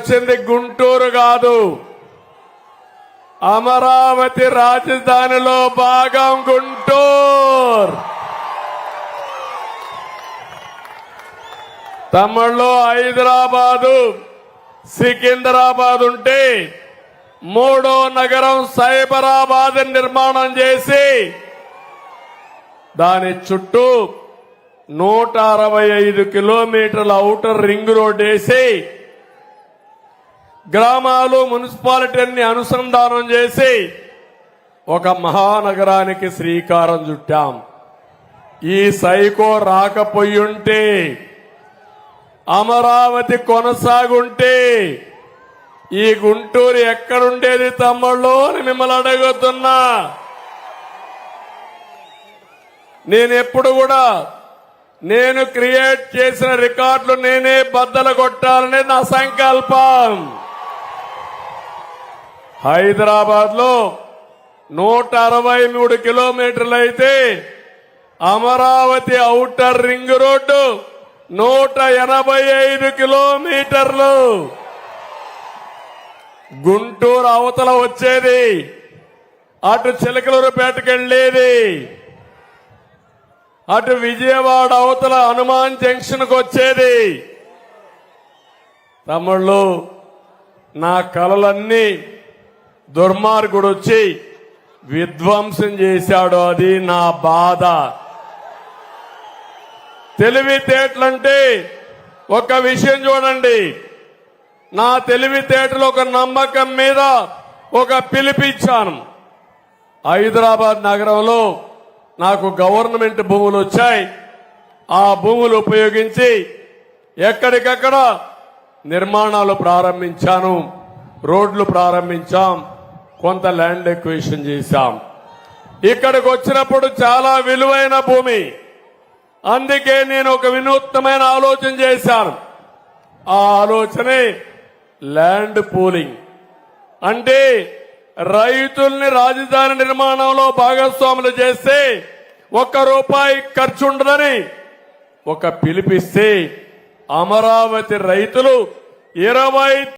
వచ్చింది గుంటూరు కాదు, అమరావతి రాజధానిలో భాగం గుంటూరు. తమిళలో హైదరాబాదు, సికింద్రాబాద్ ఉంటే మూడో నగరం సైబరాబాద్ నిర్మాణం చేసి దాని చుట్టూ 165 కిలోమీటర్ల ఔటర్ రింగ్ రోడ్ వేసి గ్రామాలు మున్సిపాలిటీని అనుసంధానం చేసి ఒక మహానగరానికి శ్రీకారం చుట్టాం. ఈ సైకో రాకపోయుంటే, అమరావతి కొనసాగుంటే ఈ గుంటూరు ఎక్కడుండేది తమ్ముళ్ళు అని మిమ్మల్ని అడుగుతున్నా. నేనెప్పుడు కూడా నేను క్రియేట్ చేసిన రికార్డులు నేనే బద్దలు కొట్టాలనే నా సంకల్పం. హైదరాబాద్ లో 163 కిలోమీటర్లు అయితే అమరావతి ఔటర్ రింగ్ రోడ్డు 185 కిలోమీటర్లు. గుంటూరు అవతల వచ్చేది, అటు చిలకలూరుపేటకు వెళ్లేది, అటు విజయవాడ అవతల హనుమాన్ జంక్షన్ కు వచ్చేది. తమ్ముళ్ళు, నా కలలన్నీ దుర్మార్గుడు వచ్చి విధ్వంసం చేశాడు. అది నా బాధ. తెలివితేటలంటే ఒక విషయం చూడండి. నా తెలివితేటలు ఒక నమ్మకం మీద ఒక పిలిపిచ్చాను. హైదరాబాద్ నగరంలో నాకు గవర్నమెంట్ భూములు వచ్చాయి. ఆ భూములు ఉపయోగించి ఎక్కడికక్కడ నిర్మాణాలు ప్రారంభించాను, రోడ్లు ప్రారంభించాం, కొంత ల్యాండ్ ఎక్విజిషన్ చేశాం. ఇక్కడికి వచ్చినప్పుడు చాలా విలువైన భూమి. అందుకే నేను ఒక వినూత్నమైన ఆలోచన చేశాను. ఆ ఆలోచనే ల్యాండ్ పూలింగ్. అంటే రైతుల్ని రాజధాని నిర్మాణంలో భాగస్వాములు చేస్తే ₹1 ఖర్చు ఉండదని ఒక పిలిపిస్తే అమరావతి రైతులు 20